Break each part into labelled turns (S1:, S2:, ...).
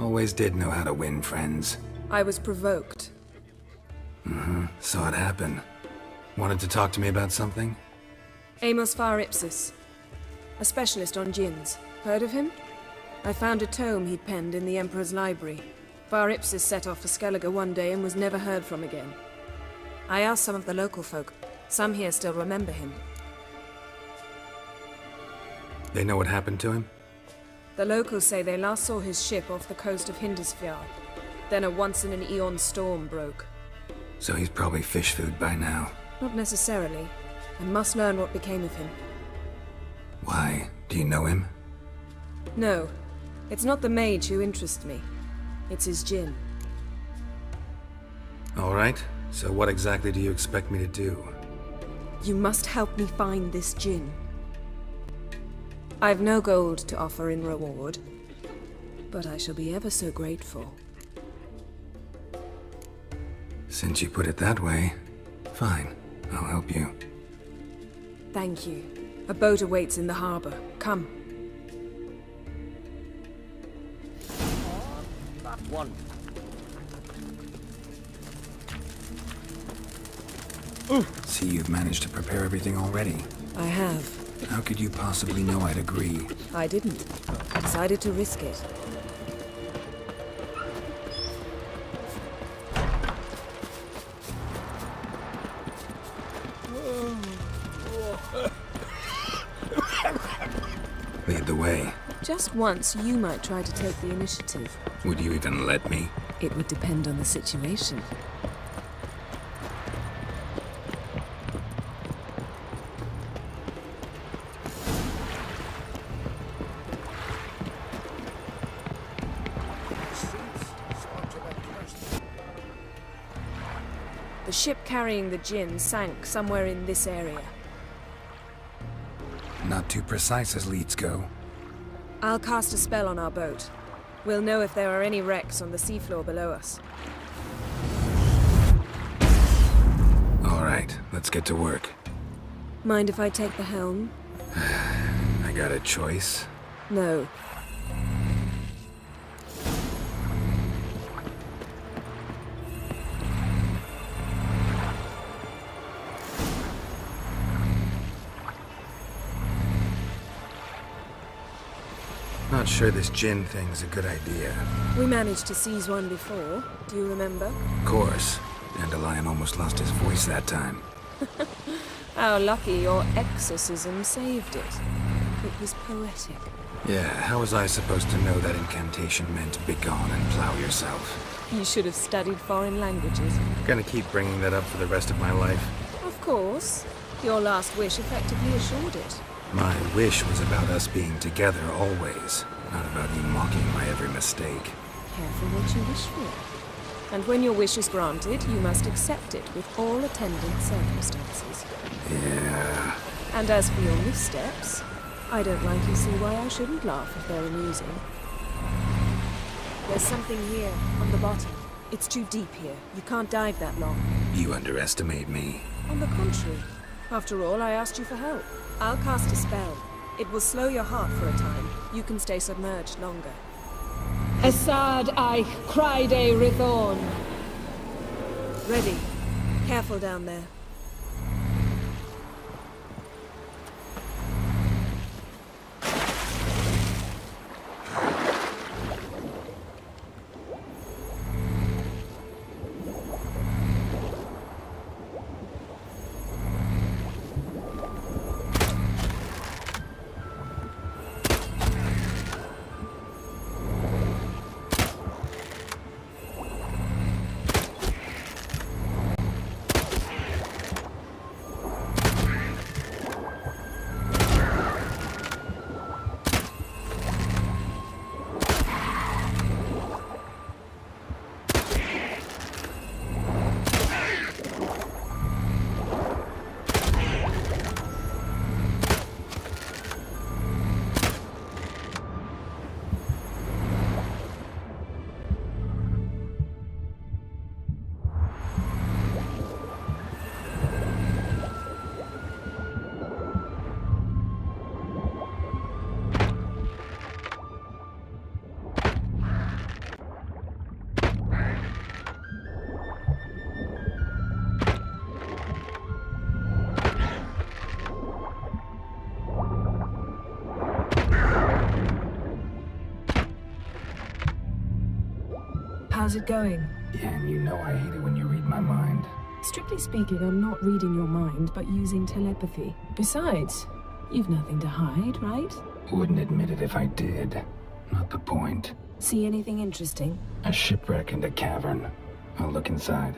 S1: Always did know how to win friends.
S2: I was provoked.
S1: Saw it happen. Wanted to talk to me about something?
S2: Amos Far Ipsis. A specialist on djinns. Heard of him? I found a tome he'd penned in the Emperor's library. Far Ipsis set off for Skellige one day and was never heard from again. I asked some of the local folk. Some here still remember him.
S1: They know what happened to him?
S2: The locals say they last saw his ship off the coast of Hindisfjord. Then a once-in-an-eon storm broke.
S1: So he's probably fish food by now.
S2: Not necessarily. I must learn what became of him.
S1: Why? Do you know him?
S2: No. It's not the mage who interests me. It's his djinn.
S1: Alright, so what exactly do you expect me to do?
S2: You must help me find this djinn. I've no gold to offer in reward, but I shall be ever so grateful.
S1: Since you put it that way, fine, I'll help you.
S2: Thank you. A boat awaits in the harbor. Come.
S3: That one.
S1: See, you've managed to prepare everything already.
S2: I have.
S1: How could you possibly know I'd agree?
S2: I didn't. I decided to risk it.
S1: Lead the way.
S2: Just once, you might try to take the initiative.
S1: Would you even let me?
S2: It would depend on the situation. The ship carrying the djinn sank somewhere in this area.
S1: Not too precise as leads go.
S2: I'll cast a spell on our boat. We'll know if there are any wrecks on the seafloor below us.
S1: Alright, let's get to work.
S2: Mind if I take the helm?
S1: I got a choice.
S2: No.
S1: Not sure this djinn thing's a good idea.
S2: We managed to seize one before. Do you remember?
S1: Of course. Dandelion almost lost his voice that time.
S2: How lucky your exorcism saved it. It was poetic.
S1: Yeah, how was I supposed to know that incantation meant begone and plow yourself?
S2: You should have studied foreign languages.
S1: Gonna keep bringing that up for the rest of my life.
S2: Of course. Your last wish effectively assured it.
S1: My wish was about us being together always, not about you mocking my every mistake.
S2: Careful what you wish for. And when your wish is granted, you must accept it with all attendant circumstances.
S1: Yeah.
S2: And as for your missteps, I don't likely see why I shouldn't laugh if they're amusing. There's something here, on the bottom. It's too deep here. You can't dive that long.
S1: You underestimate me.
S2: On the contrary. After all, I asked you for help. I'll cast a spell. It will slow your heart for a time. You can stay submerged longer.
S4: Assad I cried a Rithorn.
S2: Ready. Careful down there. How's it going?
S1: Yen, you know I hate it when you read my mind.
S2: Strictly speaking, I'm not reading your mind, but using telepathy. Besides, you've nothing to hide, right?
S1: Wouldn't admit it if I did. Not the point.
S2: See anything interesting?
S1: A shipwreck and a cavern. I'll look inside.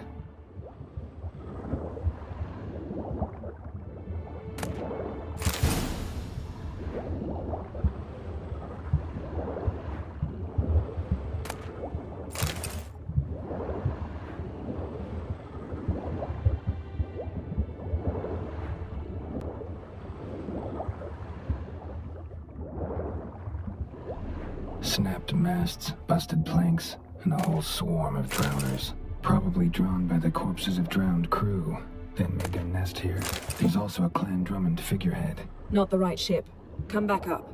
S1: Snapped masts, busted planks, and a whole swarm of drowners. Probably drawn by the corpses of drowned crew, then made their nest here. There's also a Clan Drummond figurehead.
S2: Not the right ship. Come back up.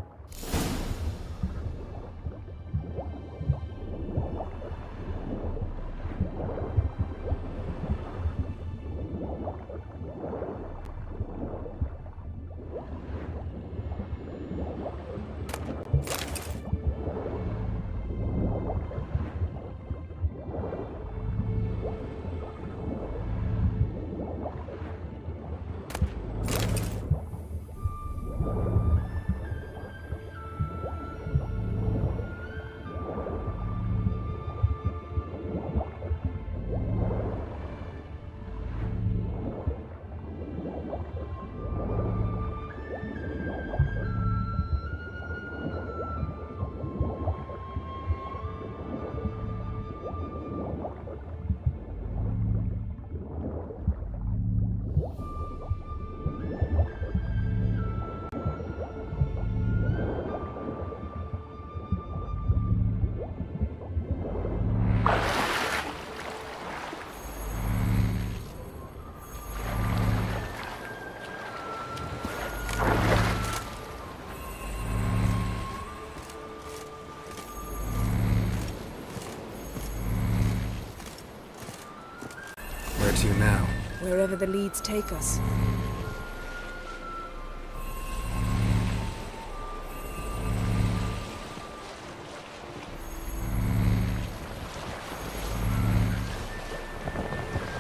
S1: Where to now?
S2: Wherever the leads take us.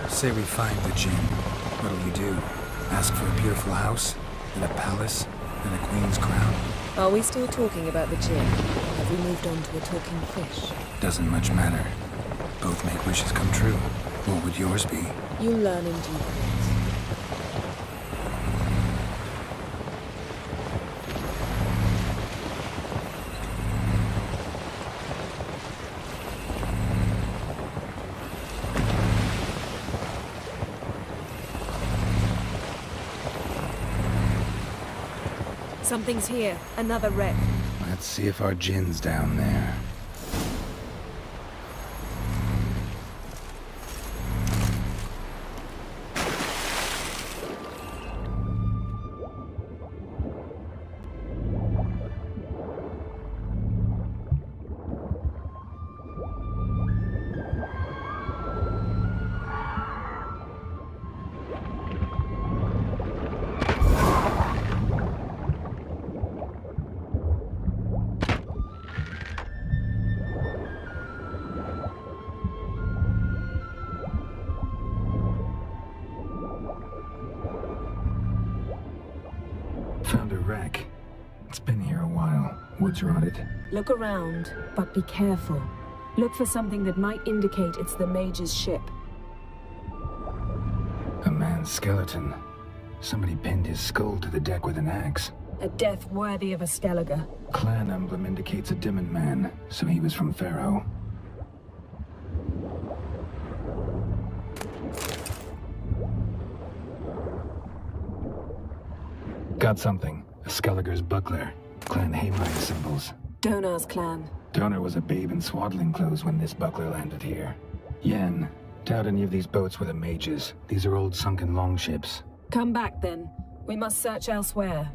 S1: Say we find the Jinn. What'll you do? Ask for a beautiful house? And a palace? And a queen's crown?
S2: Are we still talking about the Jinn? Or have we moved on to a talking fish?
S1: Doesn't much matter. Both make wishes come true. What would yours be?
S2: You'll learn in due course. Something's here. Another wreck.
S1: Let's see if our Jinn's down there. Found a wreck. It's been here a while. Wood's rotted.
S2: Look around, but be careful. Look for something that might indicate it's the mage's ship.
S1: A man's skeleton. Somebody pinned his skull to the deck with an axe.
S2: A death worthy of a Skellige.
S1: Clan emblem indicates a Demon man, so he was from Pharaoh. Got something. A Skellige's buckler. Clan Haemine symbols.
S2: Donar's clan.
S1: Donar was a babe in swaddling clothes when this buckler landed here. Yen, doubt any of these boats were the mages. These are old sunken longships.
S2: Come back then. We must search elsewhere.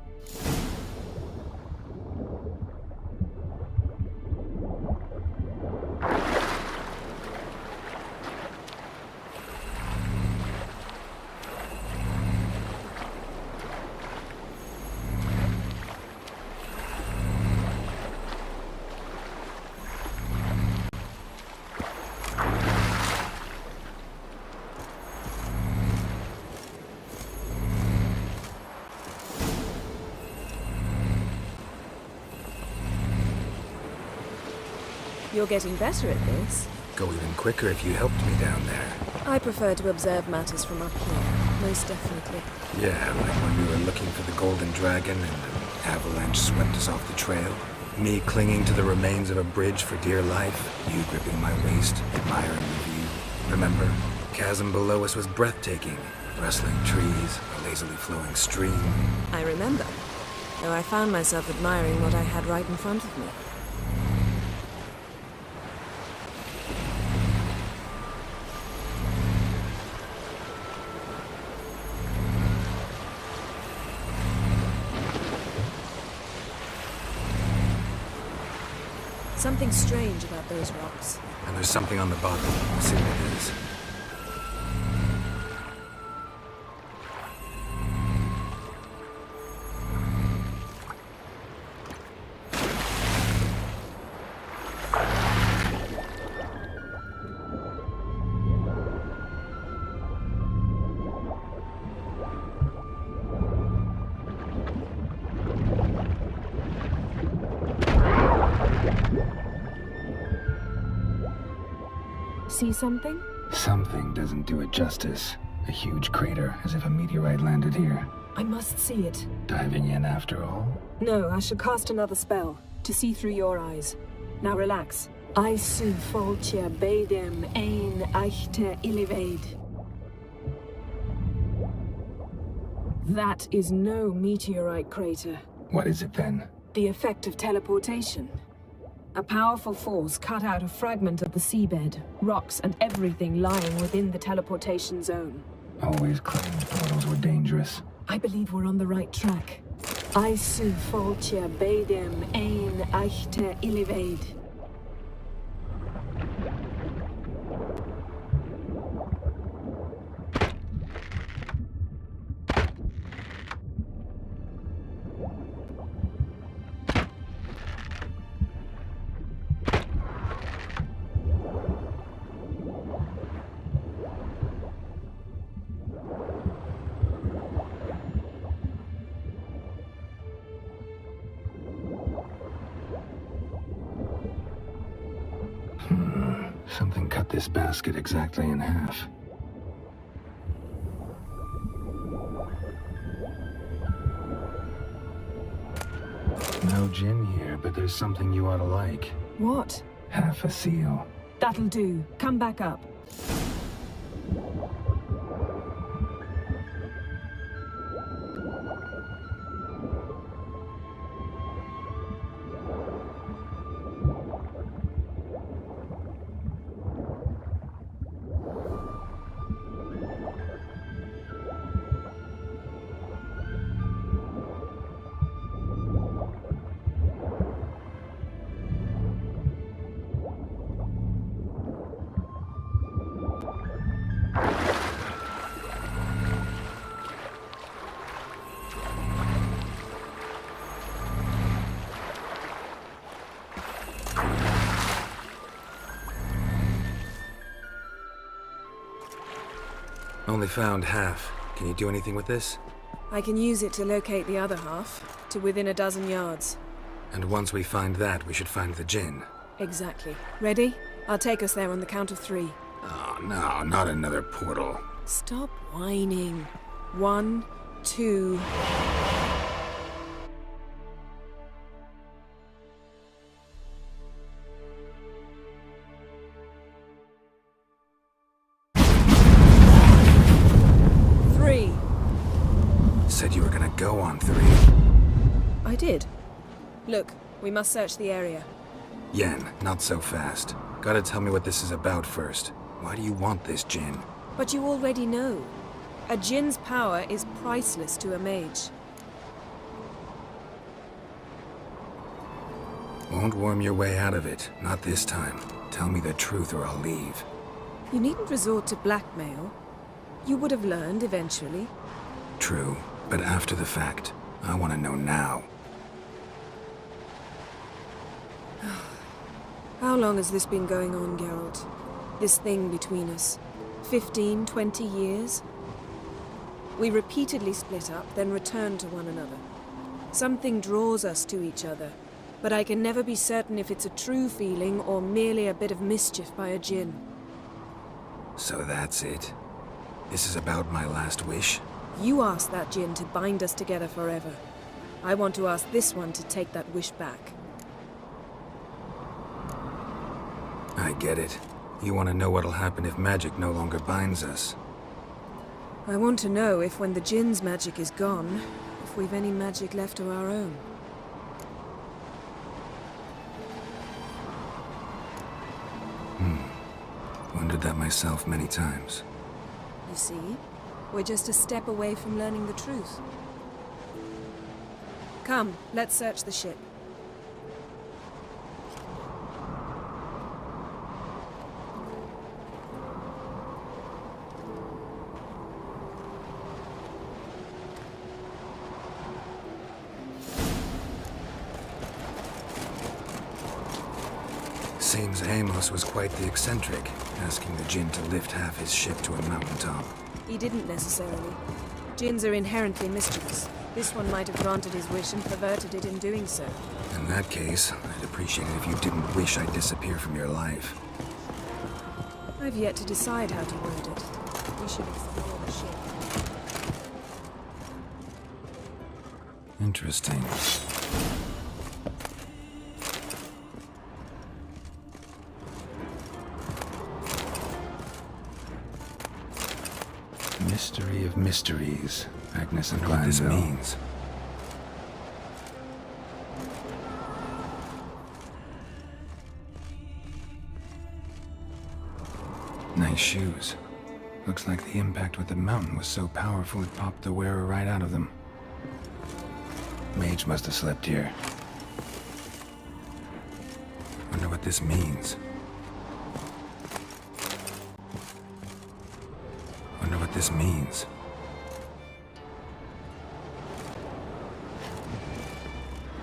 S2: You're getting better at this.
S1: Go even quicker if you helped me down there.
S2: I prefer to observe matters from up here, most definitely.
S1: Yeah, like when we were looking for the Golden Dragon and an avalanche swept us off the trail. Me clinging to the remains of a bridge for dear life. You gripping my waist, admiring the view. Remember? Chasm below us was breathtaking. Rustling trees, a lazily flowing stream.
S2: I remember, though I found myself admiring what I had right in front of me. Something strange about those rocks.
S1: And there's something on the bottom. We'll see what it is.
S2: See something?
S1: Something doesn't do it justice. A huge crater, as if a meteorite landed here.
S2: I must see it.
S1: Diving in after all?
S2: No, I should cast another spell, to see through your eyes. Now relax. Isu foltia bedem ein eichte illivaid. That is no meteorite crater.
S1: What is it then?
S2: The effect of teleportation. A powerful force cut out a fragment of the seabed, rocks and everything lying within the teleportation zone.
S1: Always claimed portals were dangerous.
S2: I believe we're on the right track. Isu foltia bedem ein eichte illivaid.
S1: Something cut this basket exactly in half. No gin here, but there's something you ought to like.
S2: What?
S1: Half a seal.
S2: That'll do. Come back up.
S1: Only found half. Can you do anything with this?
S2: I can use it to locate the other half, to within a dozen yards.
S1: And once we find that, we should find the gin.
S2: Exactly. Ready? I'll take us there on the count of 3.
S1: Oh, no, not another portal.
S2: Stop whining. 1, 2...
S1: Said you were gonna go on 3.
S2: I did. Look, we must search the area.
S1: Yen, not so fast. Gotta tell me what this is about first. Why do you want this gin?
S2: But you already know. A djinn's power is priceless to a mage.
S1: Won't worm your way out of it. Not this time. Tell me the truth or I'll leave.
S2: You needn't resort to blackmail. You would have learned eventually.
S1: True, but after the fact. I want to know now.
S2: How long has this been going on, Geralt? This thing between us? 15, 20 years? We repeatedly split up, then returned to one another. Something draws us to each other. But I can never be certain if it's a true feeling or merely a bit of mischief by a djinn.
S1: So that's it. This is about my last wish?
S2: You asked that djinn to bind us together forever. I want to ask this one to take that wish back.
S1: I get it. You want to know what'll happen if magic no longer binds us.
S2: I want to know if when the djinn's magic is gone, if we've any magic left of our own.
S1: Wondered that myself many times.
S2: You see, we're just a step away from learning the truth. Come, let's search the ship.
S1: Seems Amos was quite the eccentric, asking the djinn to lift half his ship to a mountaintop.
S2: He didn't necessarily. Djinns are inherently mischievous. This one might have granted his wish and perverted it in doing so.
S1: In that case, I'd appreciate it if you didn't wish I'd disappear from your life.
S2: I've yet to decide how to word it. We should explore the ship.
S1: Interesting. Mystery of mysteries, Agnes and what this means. Nice shoes. Looks like the impact with the mountain was so powerful it popped the wearer right out of them. Mage must have slept here. Wonder what this means. Wonder what this means.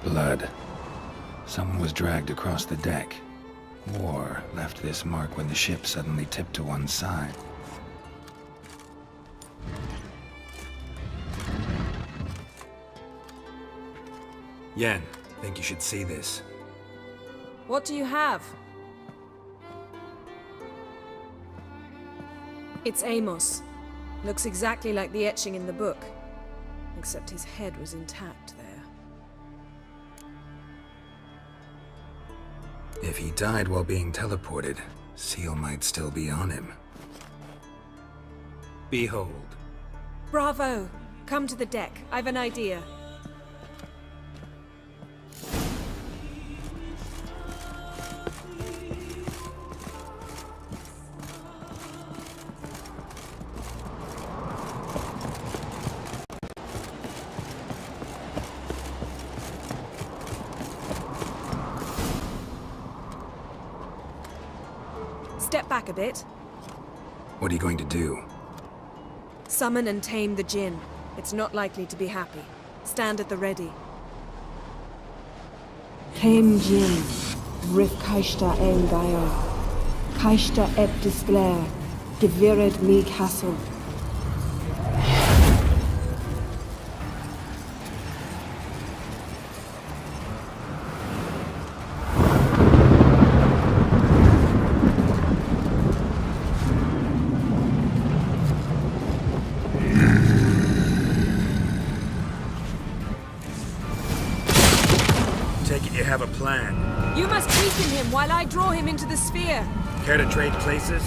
S1: Blood. Someone was dragged across the deck. Or left this mark when the ship suddenly tipped to one side. Yen, think you should see this.
S2: What do you have? It's Amos. Looks exactly like the etching in the book. Except his head was intact there.
S1: If he died while being teleported, Seal might still be on him. Behold.
S2: Bravo! Come to the deck. I've an idea. Step back a bit.
S1: What are you going to do?
S2: Summon and tame the djinn. It's not likely to be happy. Stand at the ready.
S4: Came Jin, Rif Kaishta en Gaia, Kaishta et Disglair, Gevired me Castle.
S1: Take it you have a plan.
S2: You must weaken him while I draw him into the sphere.
S1: Care to trade places?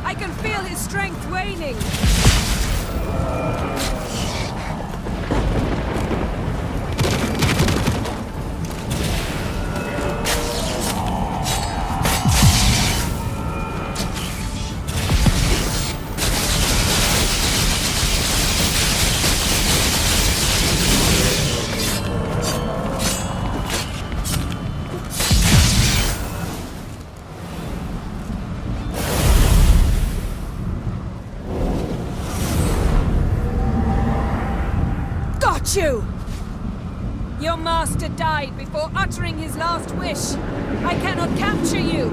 S2: I can feel his strength waning! You! Your master died before uttering his last wish. I cannot capture you.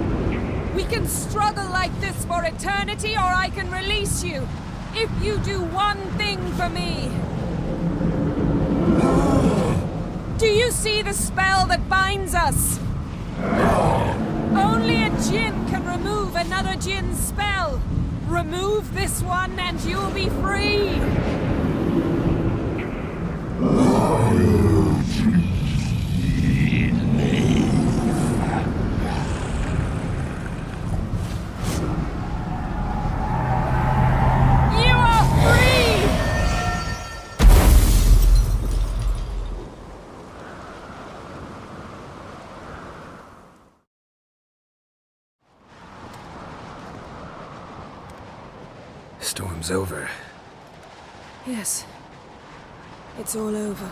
S2: We can struggle like this for eternity, or I can release you. If you do one thing for me. Do you see the spell that binds us? Only a djinn can remove another djinn's spell. Remove this one and you'll be free.
S1: Storm's over.
S2: Yes. It's all over.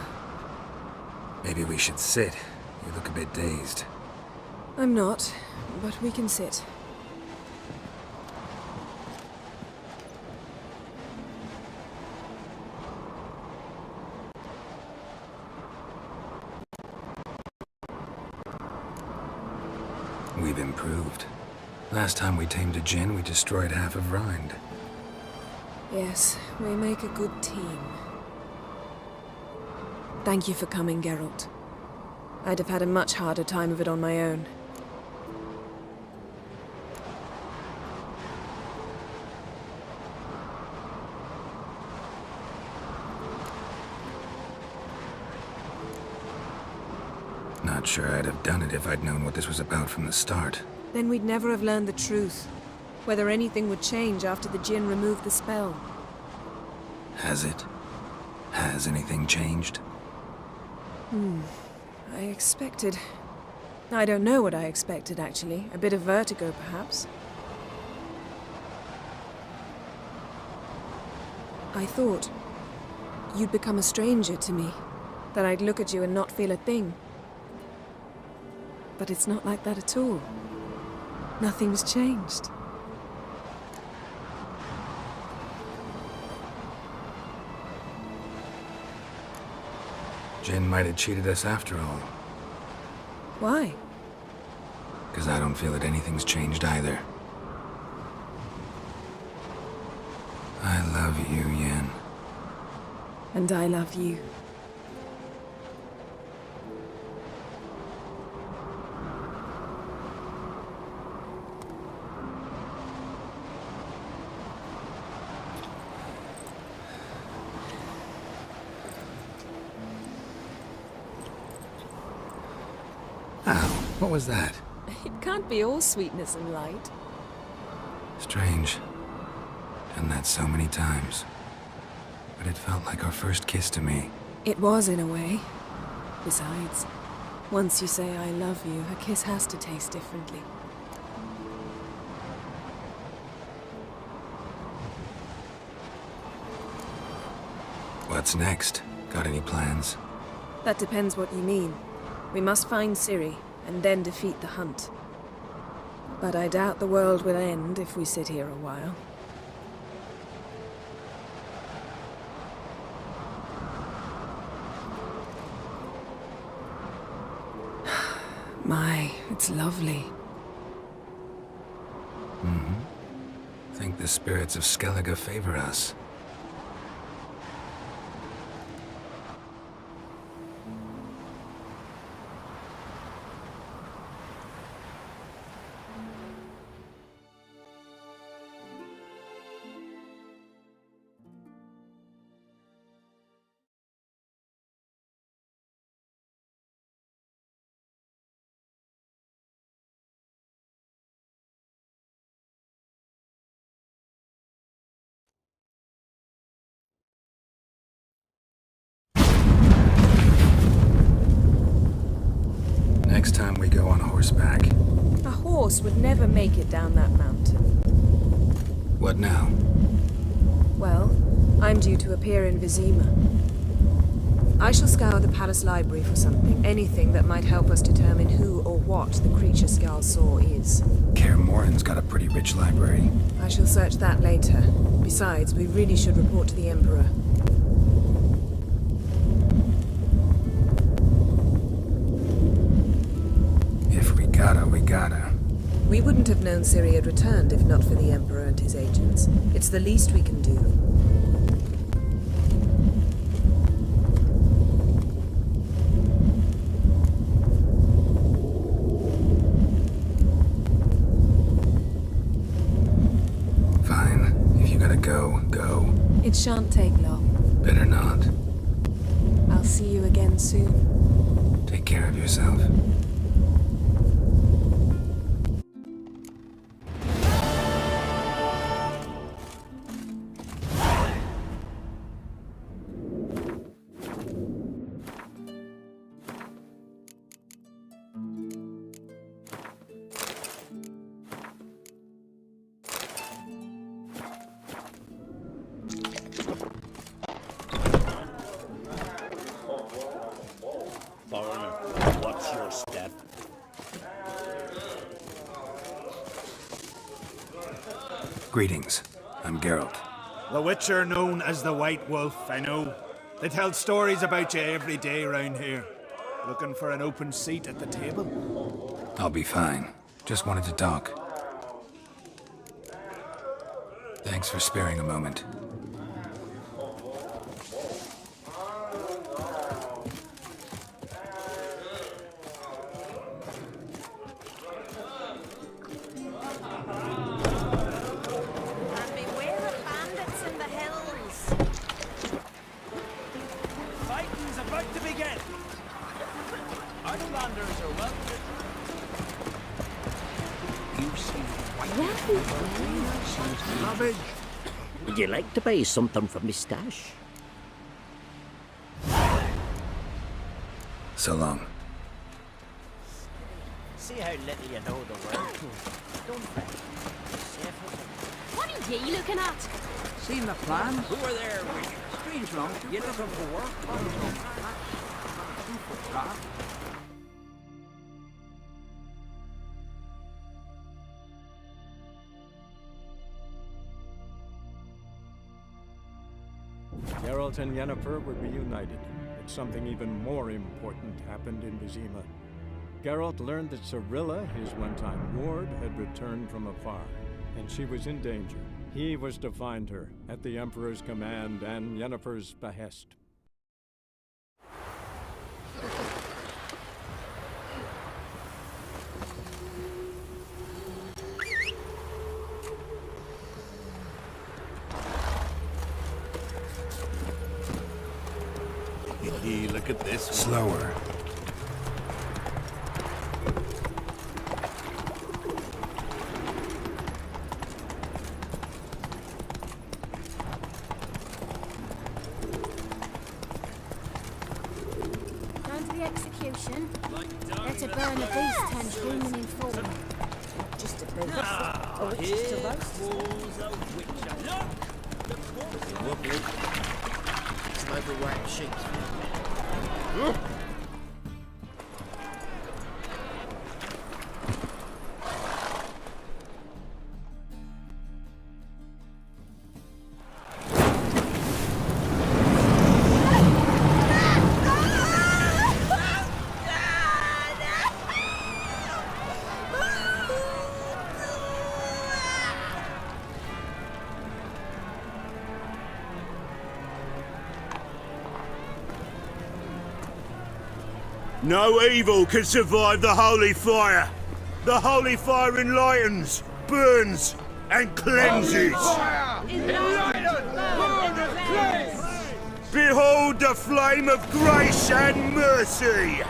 S1: Maybe we should sit. You look a bit dazed.
S2: I'm not, but we can sit.
S1: We've improved. Last time we tamed a djinn, we destroyed half of Rind.
S2: Yes, we make a good team. Thank you for coming, Geralt. I'd have had a much harder time of it on my own.
S1: Not sure I'd have done it if I'd known what this was about from the start.
S2: Then we'd never have learned the truth. Whether anything would change after the djinn removed the spell.
S1: Has it? Has anything changed?
S2: I expected... I don't know what I expected, actually. A bit of vertigo, perhaps. I thought you'd become a stranger to me. That I'd look at you and not feel a thing. But it's not like that at all. Nothing's changed.
S1: Jinn might have cheated us after all.
S2: Why?
S1: Because I don't feel that anything's changed either. I love you, Yen.
S2: And I love you.
S1: Ow, what was that?
S2: It can't be all sweetness and light.
S1: Strange. Done that so many times. But it felt like our first kiss to me.
S2: It was, in a way. Besides, once you say I love you, a kiss has to taste differently.
S1: What's next? Got any plans?
S2: That depends what you mean. We must find Ciri, and then defeat the hunt. But I doubt the world will end if we sit here a while. My, it's lovely.
S1: Think the spirits of Skellige favor us.
S2: horse would never make it down that mountain.
S1: What now?
S2: Well, I'm due to appear in Vizima. I shall scour the palace library for something, anything that might help us determine who or what the creature Skal saw is.
S1: Kaer Morhen's got a pretty rich library.
S2: I shall search that later. Besides, we really should report to the Emperor.
S1: If we gotta, we gotta.
S2: We wouldn't have known Ciri had returned if not for the Emperor and his agents. It's the least we can do.
S1: Fine. If you gotta go, go.
S2: It shan't take long.
S1: Better not.
S2: I'll see you again soon.
S1: Take care of yourself.
S3: What's your step?
S1: Greetings. I'm Geralt.
S5: The Witcher known as the White Wolf, I know. They tell stories about you every day around here. Looking for an open seat at the table?
S1: I'll be fine. Just wanted to talk. Thanks for sparing a moment.
S3: Would you like to buy something from me stash?
S1: So long.
S3: See how little you know the world. Don't fret.
S6: What are ye looking at?
S7: Seen the plan?
S3: Who are there with you?
S7: Strange long. You looking for work?
S8: Geralt and Yennefer were reunited, but something even more important happened in Vizima. Geralt learned that Cirilla, his one-time ward, had returned from afar, and she was in danger. He was to find her, at the Emperor's command and Yennefer's behest.
S5: Look at this one.
S1: Slower.
S6: Down to the execution. Let a burn of these 10 human in form.
S2: Just a bit.
S3: Oh, it's just a roast.
S9: Wobbly. It's an overweight sheet.
S5: No evil can survive the holy fire. The holy fire enlightens, burns, and cleanses. Behold the flame of grace and mercy.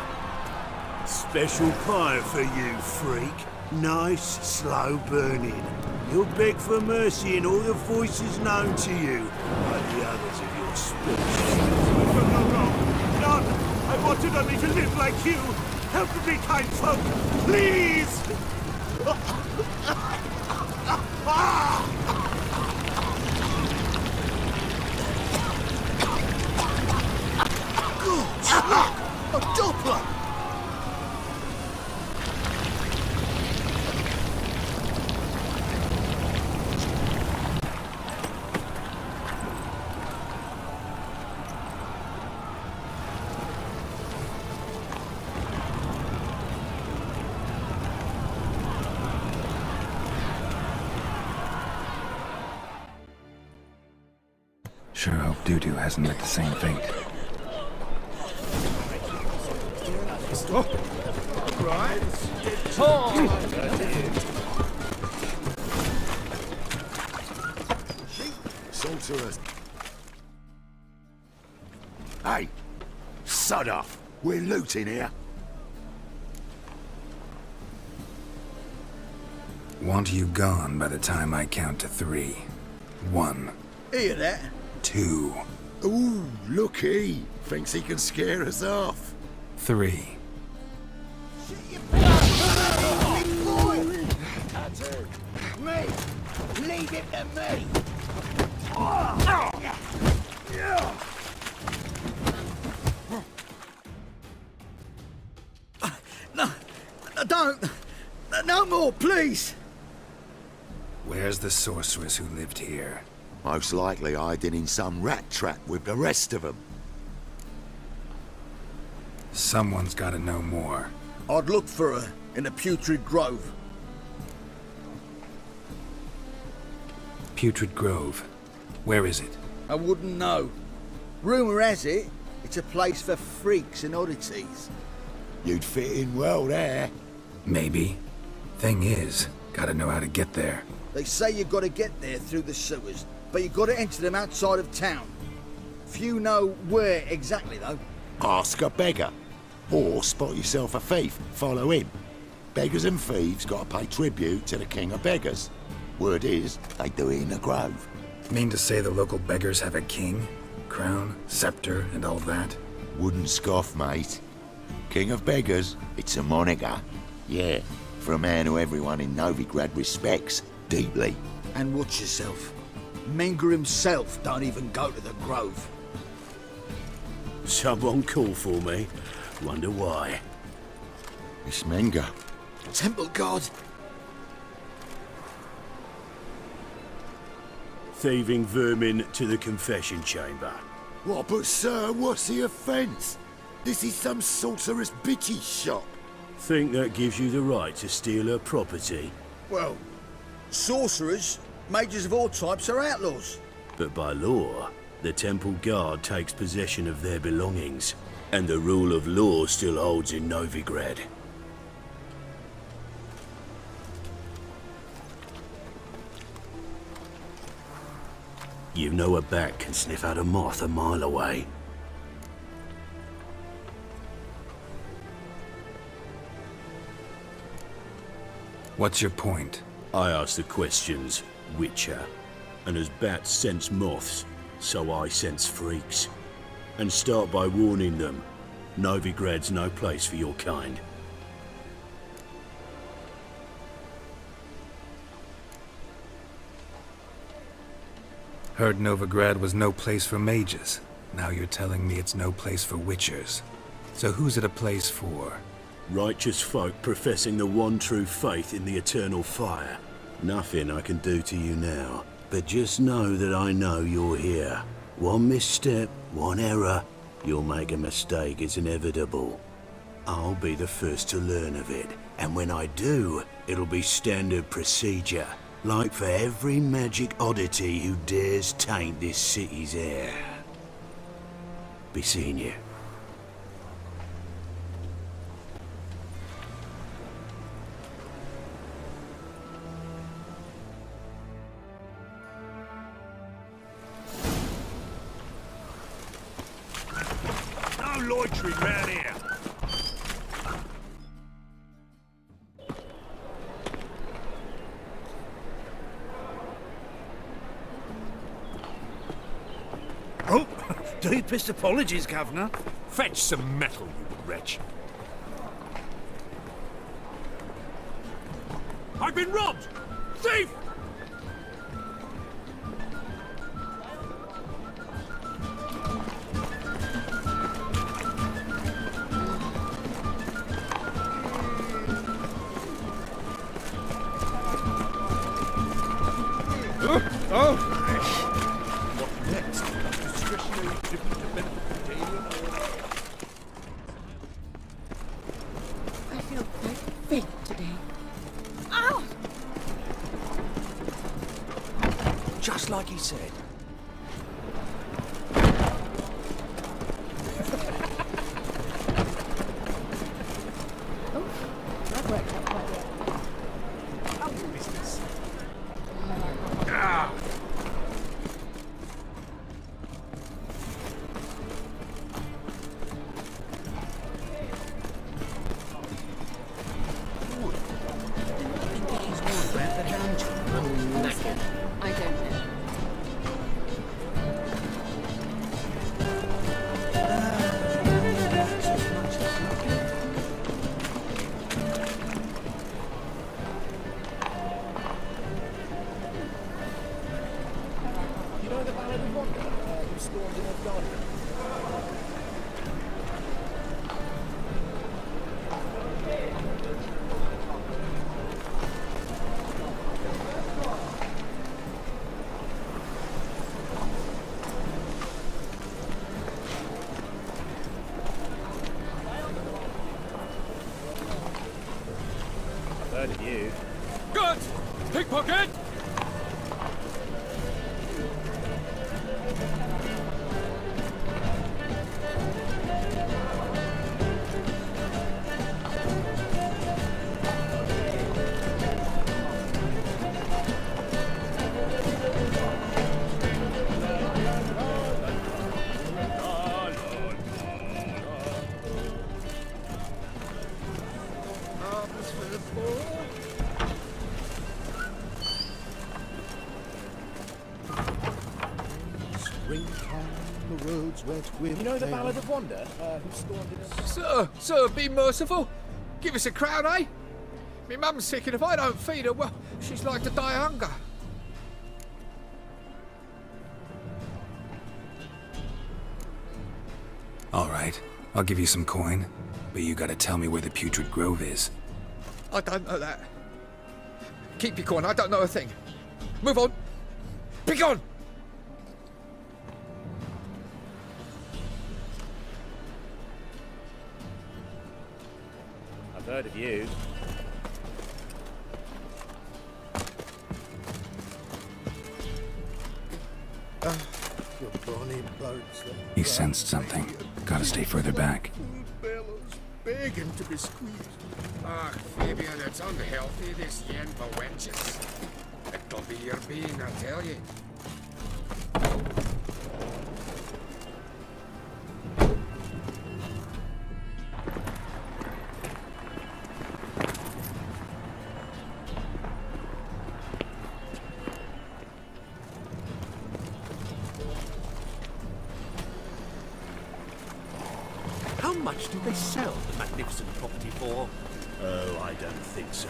S5: Special fire for you, freak. Nice, slow burning. You'll beg for mercy in all the voices known to you, like the others of your species. No, none. I wanted only to live like you. Help me, kind folk, please!
S1: Sure hope Doo-Doo hasn't met the same fate.
S5: Sorceress. Hey, sod off. We're looting here.
S1: Want you gone by the time I count to 3. 1,
S9: Hear that?
S1: 2,
S5: Ooh, looky. Thinks he can scare us off.
S1: 3.
S9: Me! Leave it to me! No, don't! No more, please!
S1: Where's the sorceress who lived here?
S5: Most likely hiding in some rat trap with the rest of them.
S1: Someone's gotta know more.
S9: I'd look for her in the Putrid Grove.
S1: Putrid Grove. Where is it?
S9: I wouldn't know. Rumour has it, it's a place for freaks and oddities.
S5: You'd fit in well there.
S1: Maybe. Thing is, gotta know how to get there.
S9: They say you gotta get there through the sewers, but you gotta enter them outside of town. Few know where exactly, though.
S5: Ask a beggar. Or spot yourself a thief. Follow him. Beggars and thieves gotta pay tribute to the king of beggars. Word is, they do it in the grove.
S1: Mean to say the local beggars have a king? Crown, scepter, and all that?
S5: Wouldn't scoff, mate. King of beggars, it's a moniker. Yeah, for a man who everyone in Novigrad respects deeply.
S9: And watch yourself. Menger himself don't even go to the grove.
S5: Someone call for me. Wonder why. It's Menger.
S9: Temple God!
S5: Thieving vermin to the confession chamber. What, but sir, what's the offence? This is some sorceress bitch's shop. Think that gives you the right to steal her property?
S9: Well, sorcerers, mages of all types are outlaws.
S5: But by law, the temple guard takes possession of their belongings, and the rule of law still holds in Novigrad. You know a bat can sniff out a moth a mile away.
S1: What's your point?
S5: I ask the questions, Witcher. And as bats sense moths, so I sense freaks. And start by warning them, Novigrad's no place for your kind.
S1: Heard Novigrad was no place for mages. Now you're telling me it's no place for witchers. So who's it a place for?
S5: Righteous folk professing the one true faith in the eternal fire. Nothing I can do to you now, but just know that I know you're here. One misstep, one error, you'll make a mistake, it's inevitable. I'll be the first to learn of it, and when I do, it'll be standard procedure. Like for every magic oddity who dares taint this city's air. Be seeing you. No loitering round here.
S10: Oh, deepest apologies, Governor. Fetch some metal, you wretch. I've been robbed! Thief!
S4: I feel quite faint today. Ow!
S10: Just like he said.
S11: Honestly, I don't know.
S7: You know the Ballad of Wanda, who stormed in her garden?
S10: Heard of you.
S12: Good! Pickpocket!
S7: You know the Ballad of Wanda, who stormed in her...
S12: Sir, be merciful. Give us a crown, eh? My mum's sick, and if I don't feed her, well, she's like to die of hunger.
S1: All right, I'll give you some coin, but you gotta tell me where the putrid grove is.
S12: I don't know that. Keep your coin, I don't know a thing. Move on. Be gone!
S10: I've heard of you.
S1: He sensed something. Gotta stay further back.
S5: Begging to be squeezed.
S13: Ah, Fabian, it's unhealthy, this yen for wenches. It'll be your being, I tell you.
S10: How much do they sell the magnificent property for? Oh, I don't think so.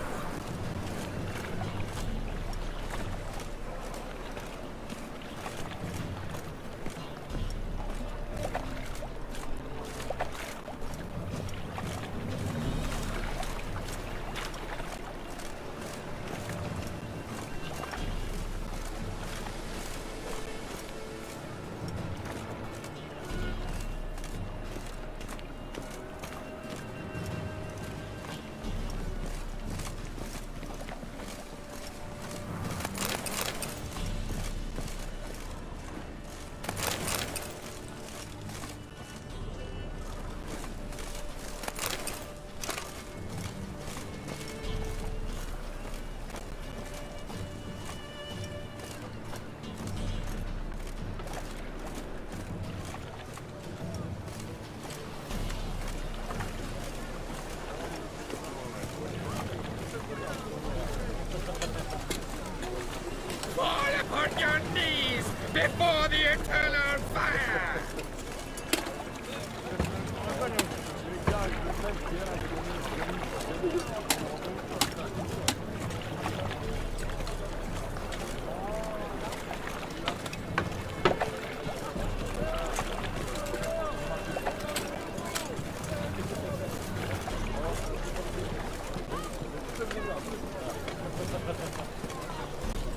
S13: Fall upon your knees before the eternal fire!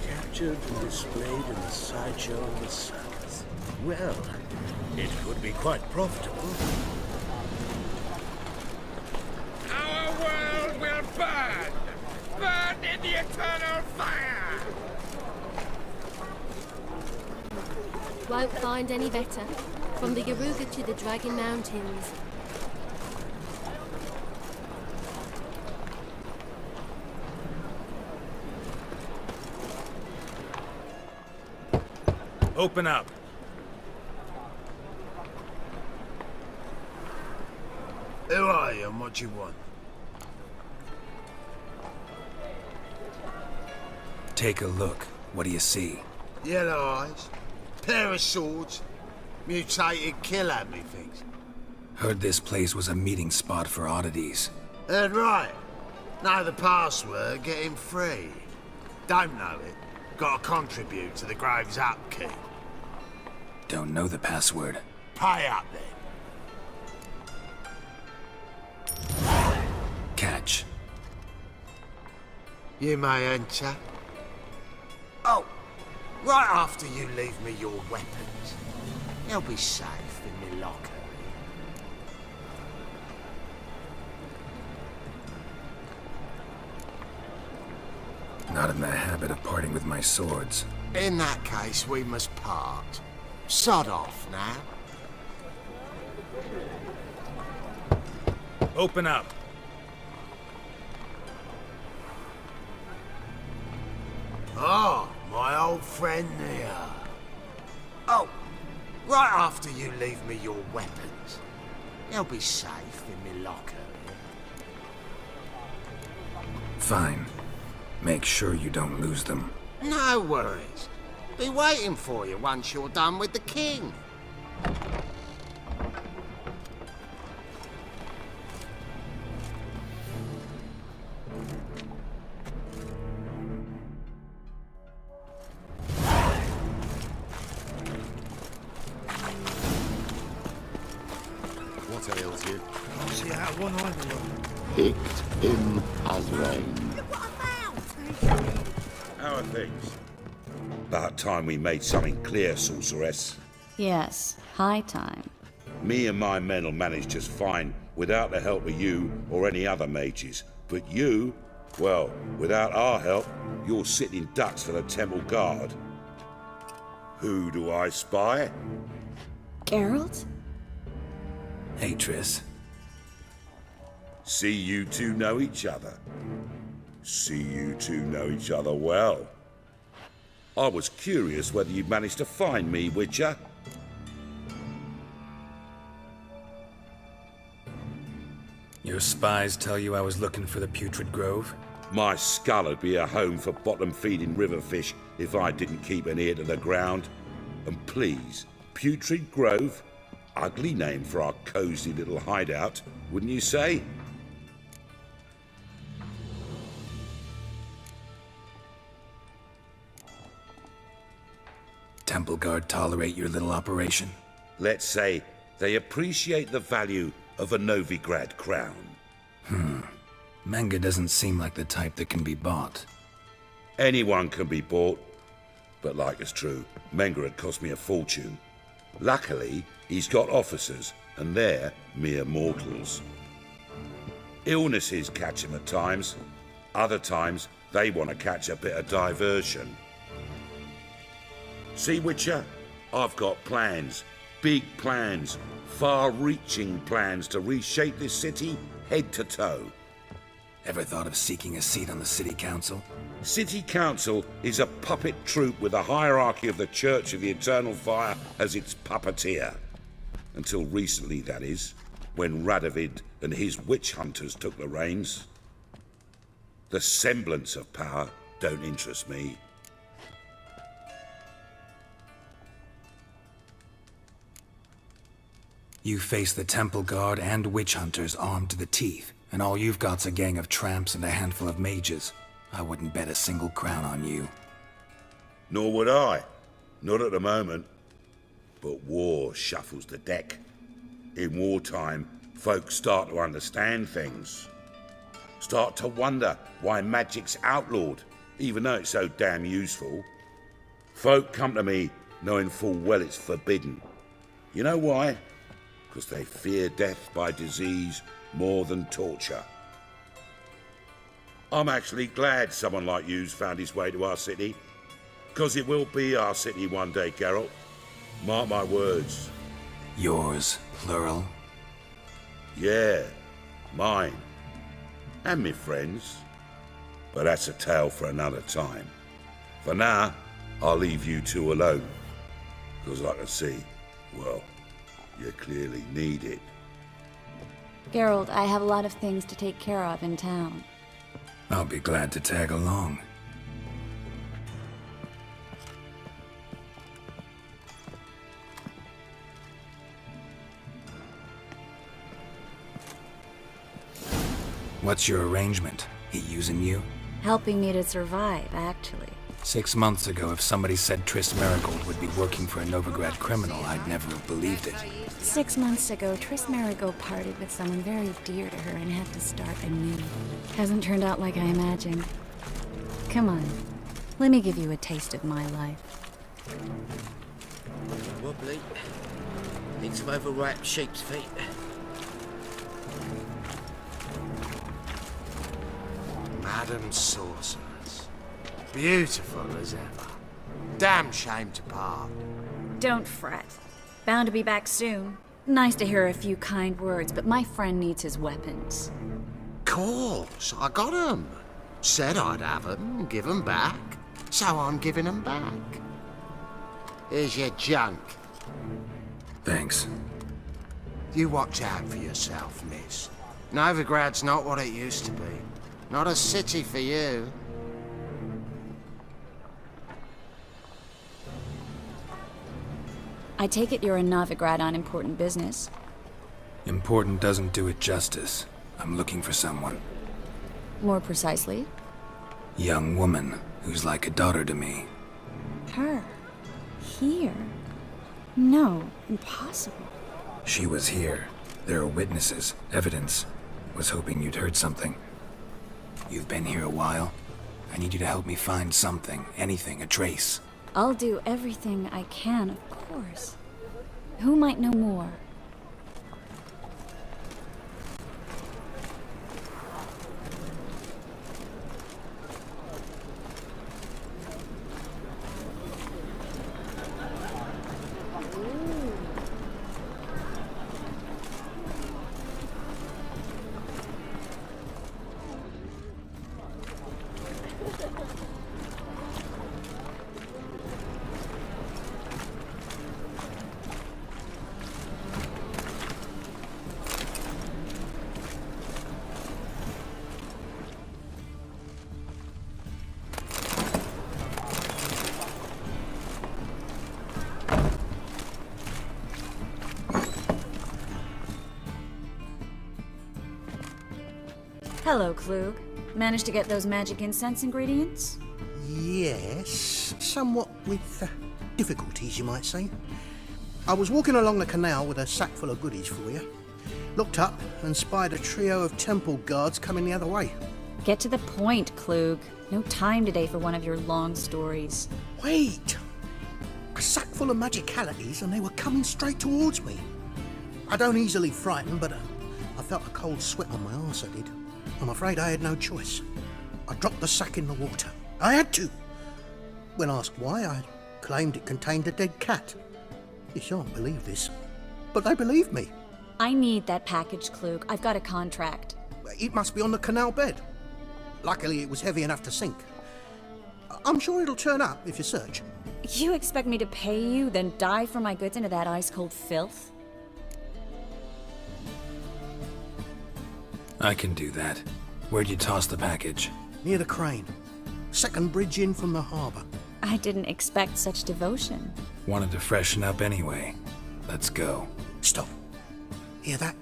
S5: Captured and displayed in the sideshow of the South. Well, it could be quite profitable.
S13: Our world will burn! Burn in the eternal fire!
S6: Won't find any better. From the Yaruga to the Dragon Mountains.
S10: Open up.
S5: Who are you and what do you want?
S1: Take a look. What do you see?
S5: Yellow eyes, pair of swords, mutated killer, methinks.
S1: Heard this place was a meeting spot for oddities.
S5: Heard right. Know the password, get him free. Don't know it, gotta contribute to the Grave's upkeep.
S1: Don't know the password.
S5: Pay up then.
S1: Catch.
S5: You may enter. Oh, right after you leave me your weapons. They'll be safe in my locker.
S1: Not in the habit of parting with my swords.
S5: In that case, we must part. Sod off now.
S1: Open up.
S5: Oh, my old friend Nia. Oh, right after you leave me your weapons. They'll be safe in my locker.
S1: Fine. Make sure you don't lose them.
S5: No worries. Be waiting for you once you're done with the king.
S13: What ails you?
S10: See how one eye
S13: Picked him as rain.
S11: How are things? About time we made something clear, sorceress.
S14: Yes, high time.
S11: Me and my men will manage just fine without the help of you or any other mages. But you, well, without our help, you're sitting ducks for the temple guard. Who do I spy?
S14: Geralt?
S1: Hey, Triss.
S11: See you two know each other. See you two know each other well. I was curious whether you'd managed to find me, Witcher.
S1: Your spies tell you I was looking for the Putrid Grove?
S11: My skull would be a home for bottom-feeding river fish if I didn't keep an ear to the ground. And please, Putrid Grove? Ugly name for our cozy little hideout, wouldn't you say?
S1: Temple Guard tolerate your little operation?
S11: Let's say they appreciate the value of a Novigrad crown.
S1: Menga doesn't seem like the type that can be bought.
S11: Anyone can be bought. But like it's true, Menga had cost me a fortune. Luckily, he's got officers, and they're mere mortals. Illnesses catch him at times. Other times, they want to catch a bit of diversion. See, Witcher? I've got plans. Big plans. Far-reaching plans to reshape this city head to toe.
S1: Ever thought of seeking a seat on the City Council?
S11: City Council is a puppet troupe with the hierarchy of the Church of the Eternal Fire as its puppeteer. Until recently, that is, when Radovid and his witch hunters took the reins. The semblance of power don't interest me.
S1: You face the Temple Guard and witch hunters armed to the teeth, and all you've got's a gang of tramps and a handful of mages. I wouldn't bet a single crown on you.
S11: Nor would I. Not at the moment. But war shuffles the deck. In wartime, folks start to understand things. Start to wonder why magic's outlawed, even though it's so damn useful. Folk come to me knowing full well it's forbidden. You know why? Because they fear death by disease more than torture. I'm actually glad someone like you's found his way to our city. Because it will be our city one day, Geralt. Mark my words.
S1: Yours, plural?
S11: Yeah, mine. And me friends. But that's a tale for another time. For now, I'll leave you two alone. Because I can see, well, you clearly need it.
S14: Geralt, I have a lot of things to take care of in town.
S1: I'll be glad to tag along. What's your arrangement? He using you?
S14: Helping me to survive, actually.
S1: 6 months ago, if somebody said TRISS Merigold would be working for a Novigrad criminal, I'd never have believed it.
S14: 6 months ago, TRISS Merigold parted with someone very dear to her and had to start anew. Hasn't turned out like I imagined. Come on, let me give you a taste of my life.
S3: Wobbly. Need some overripe sheep's feet.
S13: Madam Sorceress. Beautiful as ever. Damn shame to part.
S14: Don't fret. Bound to be back soon. Nice to hear a few kind words, but my friend needs his weapons.
S13: Course, I got 'em. Said I'd have 'em and give 'em back. So I'm giving 'em back. Here's your junk.
S1: Thanks.
S13: You watch out for yourself, miss. Novigrad's not what it used to be. Not a city for you.
S14: I take it you're a Novigrad on important business.
S1: Important doesn't do it justice. I'm looking for someone.
S14: More precisely?
S1: Young woman who's like a daughter to me.
S14: Her? Here? No, impossible.
S1: She was here. There are witnesses, evidence. Was hoping you'd heard something. You've been here a while. I need you to help me find something, anything, a trace.
S14: I'll do everything I can, of course. Who might know more? Hello, Klug. Managed to get those magic incense ingredients?
S15: Yes, somewhat with difficulties, you might say. I was walking along the canal with a sack full of goodies for you. Looked up and spied a trio of temple guards coming the other way.
S14: Get to the point, Klug. No time today for one of your long stories.
S15: Wait! A sack full of magicalities and they were coming straight towards me. I don't easily frighten, but I felt a cold sweat on my arse, I did. I'm afraid I had no choice. I dropped the sack in the water. I had to. When asked why, I claimed it contained a dead cat. You shan't believe this, but they believed me.
S14: I need that package, Klug. I've got a contract.
S15: It must be on the canal bed. Luckily, it was heavy enough to sink. I'm sure it'll turn up if you search.
S14: You expect me to pay you, then dive for my goods into that ice-cold filth?
S1: I can do that. Where'd you toss the package?
S15: Near the crane. Second bridge in from the harbour.
S14: I didn't expect such devotion.
S1: Wanted to freshen up anyway. Let's go.
S15: Stop. Hear that?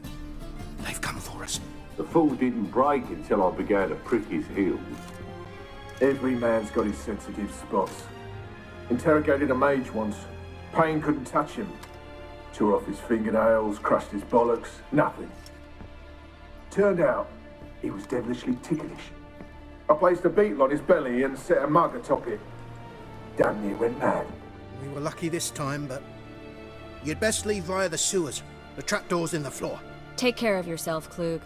S15: They've come for us.
S16: The fall didn't break until I began to prick his heels. Every man's got his sensitive spots. Interrogated a mage once. Pain couldn't touch him. Tore off his fingernails, crushed his bollocks, nothing. Turned out, he was devilishly ticklish. I placed a beetle on his belly and set a mug atop it. Damn near went mad.
S15: We were lucky this time, but you'd best leave via the sewers. The trapdoor's in the floor.
S14: Take care of yourself, Klug.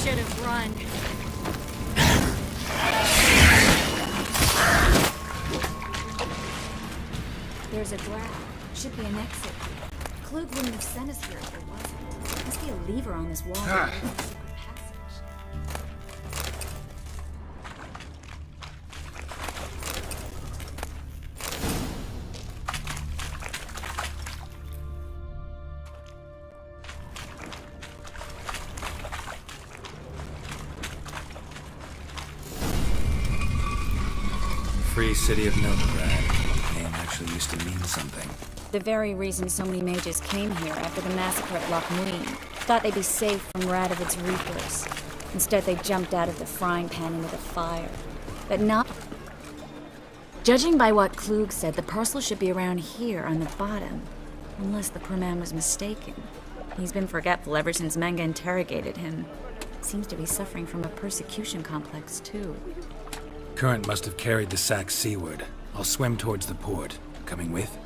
S6: Should have run.
S14: There's a draft. Should be an exit. Klug wouldn't have sent us here if there wasn't. Must be a lever on this wall.
S1: Free city of Novigrad. Name actually used to mean something.
S14: The very reason so many mages came here after the massacre at Loch Muin. Thought they'd be safe from Radovid's reapers. Instead, they jumped out of the frying pan into the fire. But not... Judging by what Klug said, the parcel should be around here on the bottom. Unless the poor man was mistaken. He's been forgetful ever since Manga interrogated him. Seems to be suffering from a persecution complex, too.
S1: Current must have carried the sack seaward. I'll swim towards the port. Coming with?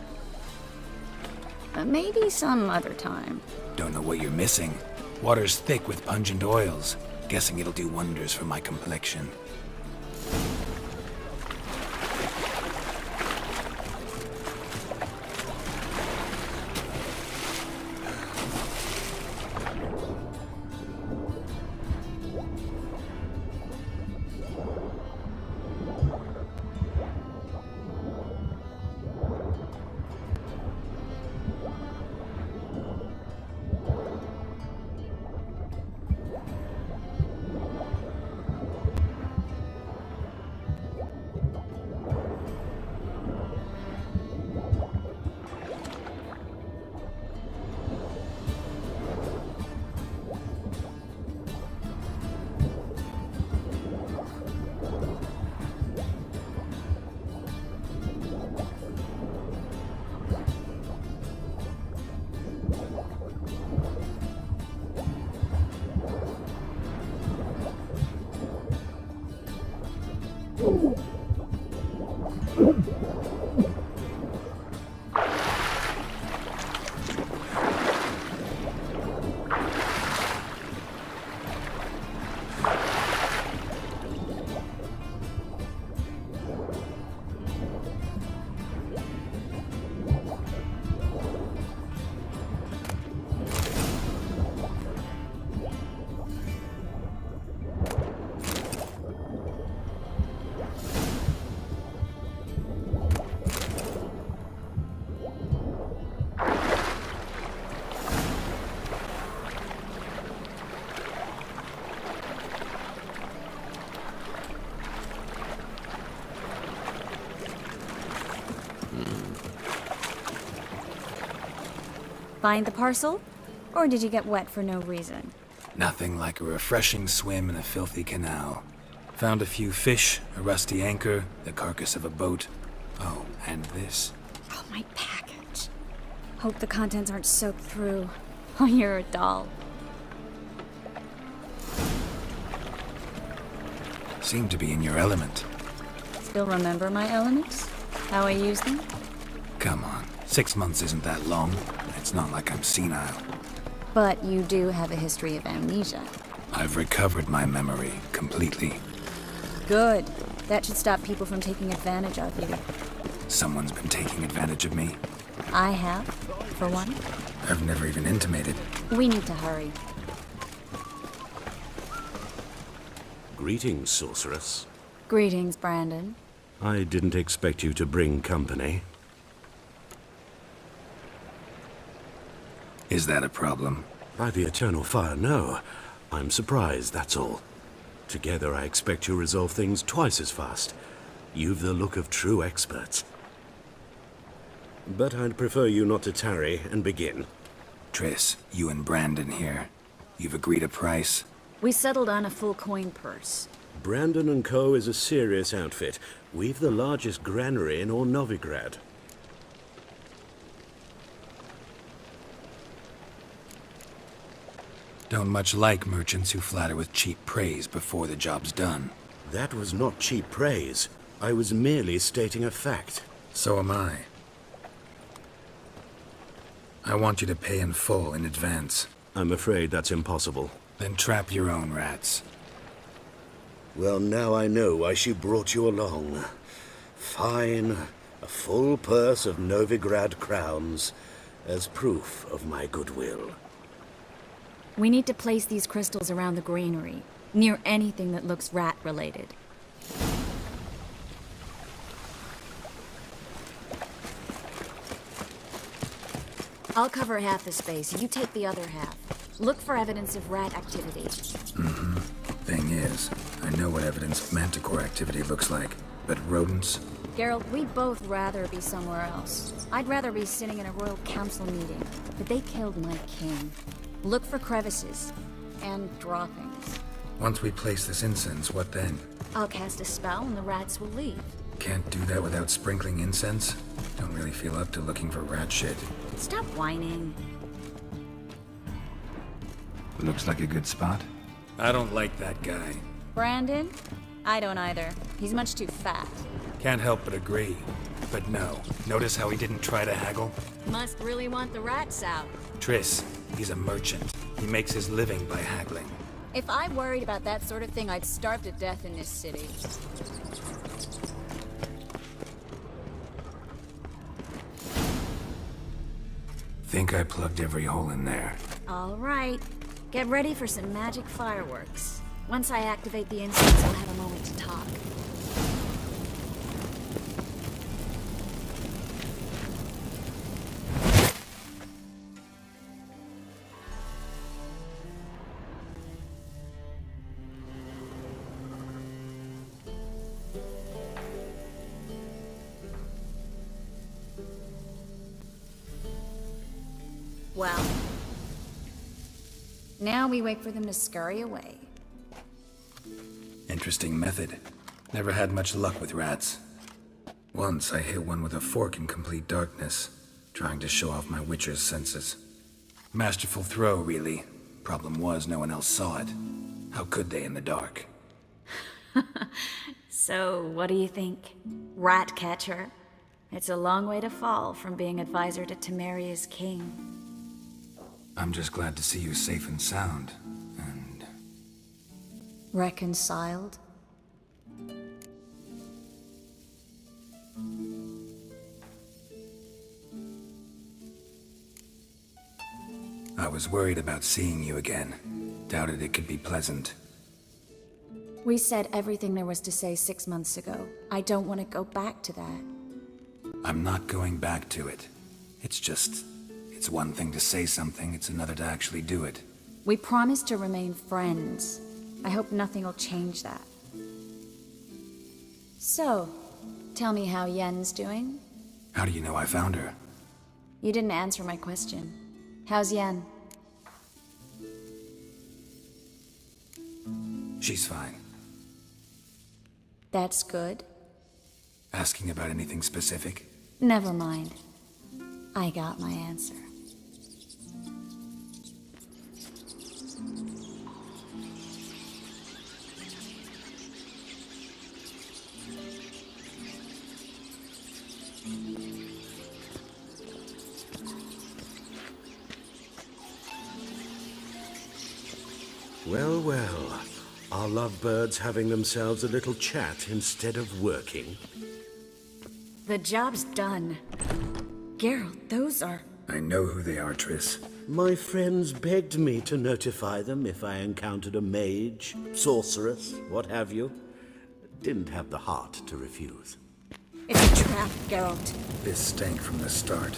S14: Maybe some other time.
S1: Don't know what you're missing. Water's thick with pungent oils. Guessing it'll do wonders for my complexion.
S14: Find the parcel? Or did you get wet for no reason?
S1: Nothing like a refreshing swim in a filthy canal. Found a few fish, a rusty anchor, the carcass of a boat. Oh, and this.
S14: Oh, my package. Hope the contents aren't soaked through. Oh, you're a doll.
S1: Seem to be in your element.
S14: Still remember my elements? How I use them?
S1: Come on, 6 months isn't that long. It's not like I'm senile.
S14: But you do have a history of amnesia.
S1: I've recovered my memory completely.
S14: Good. That should stop people from taking advantage of you.
S1: Someone's been taking advantage of me.
S14: I have, for one.
S1: I've never even intimated.
S14: We need to hurry.
S13: Greetings, sorceress.
S14: Greetings, Brandon.
S13: I didn't expect you to bring company.
S1: Is that a problem?
S13: By the eternal fire, no. I'm surprised, that's all. Together, I expect you resolve things twice as fast. You've the look of true experts. But I'd prefer you not to tarry and begin.
S1: Triss, you and Brandon here. You've agreed a price?
S14: We settled on a full coin purse.
S13: Brandon & Co. is a serious outfit. We've the largest granary in all Novigrad.
S1: Don't much like merchants who flatter with cheap praise before the job's done.
S13: That was not cheap praise. I was merely stating a fact.
S1: So am I. I want you to pay in full in advance.
S13: I'm afraid that's impossible.
S1: Then trap your own rats.
S13: Well, now I know why she brought you along. Fine. A full purse of Novigrad crowns as proof of my goodwill.
S14: We need to place these crystals around the granary, near anything that looks rat-related. I'll cover half the space, you take the other half. Look for evidence of rat activity.
S1: Thing is, I I know what evidence manticore activity looks like, but rodents?
S14: Geralt, we'd both rather be somewhere else. I'd rather be sitting in a royal council meeting, but they killed my king. Look for crevices and droppings.
S1: Once we place this incense, what then?
S14: I'll cast a spell and the rats will leave.
S1: Can't do that without sprinkling incense? Don't really feel up to looking for rat shit.
S14: Stop whining.
S1: Looks like a good spot. I don't like that guy.
S14: Brandon? I don't either. He's much too fat.
S1: Can't help but agree. But no. Notice how he didn't try to haggle?
S14: Must really want the rats out.
S1: Triss, he's a merchant. He makes his living by haggling.
S14: If I worried about that sort of thing, I'd starve to death in this city.
S1: Think I plugged every hole in there.
S14: All right. Get ready for some magic fireworks. Once I activate the incense, we'll have a moment to talk. Well, now we wait for them to scurry away.
S1: Interesting method. Never had much luck with rats. Once I hit one with a fork in complete darkness, trying to show off my witcher's senses. Masterful throw, really. Problem was, no one else saw it. How could they in the dark?
S14: So, what do you think? Rat catcher? It's a long way to fall from being advisor to Temeria's king.
S1: I'm just glad to see you safe and sound, and...
S14: Reconciled?
S1: I was worried about seeing you again. Doubted it could be pleasant.
S14: We said everything there was to say 6 months ago. I don't want to go back to that.
S1: I'm not going back to it. It's just... It's one thing to say something, it's another to actually do it.
S14: We promised to remain friends. I hope nothing will change that. So, tell me how Yen's doing?
S1: How do you know I found her?
S14: You didn't answer my question. How's Yen?
S1: She's fine.
S14: That's good.
S1: Asking about anything specific?
S14: Never mind. I got my answer.
S13: Well, well. Are lovebirds having themselves a little chat instead of working?
S14: The job's done. Geralt, those are...
S1: I know who they are, Triss.
S13: My friends begged me to notify them if I encountered a mage, sorceress, what have you. Didn't have the heart to refuse.
S14: It's a trap, Geralt.
S1: This stank from the start.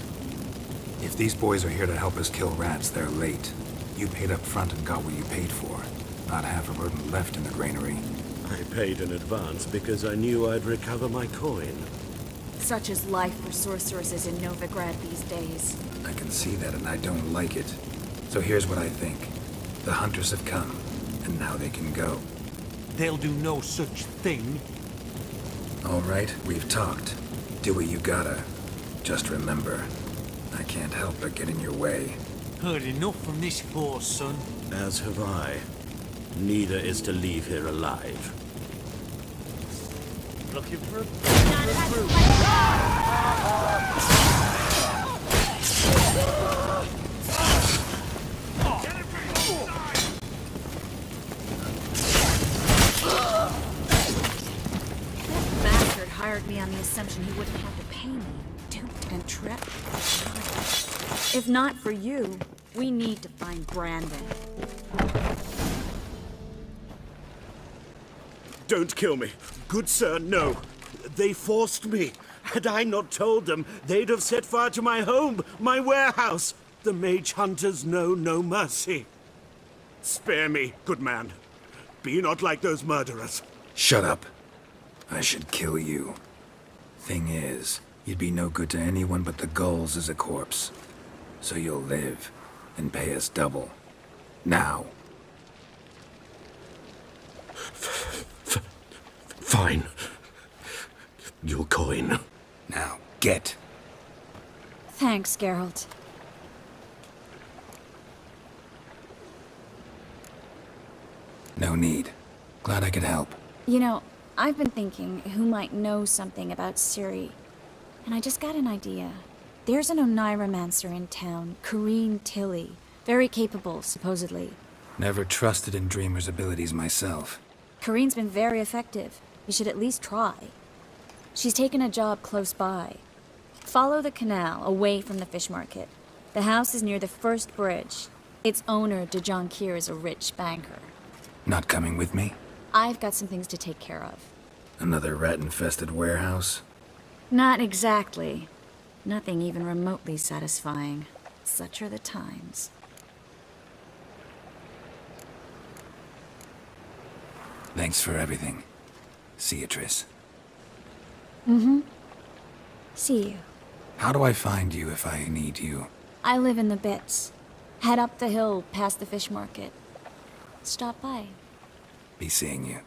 S1: If these boys are here to help us kill rats, they're late. You paid up front and got what you paid for. Not half a rodent left in the granary.
S13: I paid in advance because I knew I'd recover my coin.
S14: Such is life for sorceresses in Novigrad these days.
S1: I can see that and I don't like it. So here's what I think. The hunters have come, and now they can go.
S10: They'll do no such thing.
S1: All right, we've talked. Do what you gotta. Just remember, I can't help but get in your way.
S10: Heard enough from this horse, son.
S13: As have I. Neither is to leave here alive.
S10: Looking for a...
S14: That bastard hired me on the assumption he wouldn't have to pay me. Duped and tricked. If not for you, we need to find Brandon.
S13: Don't kill me. Good sir, no. They forced me. Had I not told them, they'd have set fire to my home, my warehouse. The mage hunters know no mercy. Spare me, good man.
S5: but you're not like those murderers.
S1: Shut up. I should kill you. Thing is, you'd be no good to anyone but the gulls as a corpse. So you'll live, and pay us double. Now.
S13: Fine. Your coin.
S1: Now, get.
S14: Thanks, Geralt.
S1: No need. Glad I could help.
S14: You know, I've been thinking who might know something about Ciri. And I just got an idea. There's an Oneiromancer in town, Corrine Tilly. Very capable, supposedly.
S1: Never trusted in Dreamer's abilities myself.
S14: Corrine's been very effective. You should at least try. She's taken a job close by. Follow the canal, away from the fish market. The house is near the first bridge. Its owner, de Jonquier, is a rich banker.
S1: Not coming with me?
S14: I've got some things to take care of.
S1: Another rat-infested warehouse?
S14: Not exactly. Nothing even remotely satisfying. Such are the times.
S1: Thanks for everything. See you, Triss.
S14: See you.
S1: How do I find you if I need you?
S14: I live in the Bits. Head up the hill past the fish market. Stop by.
S1: Be seeing you.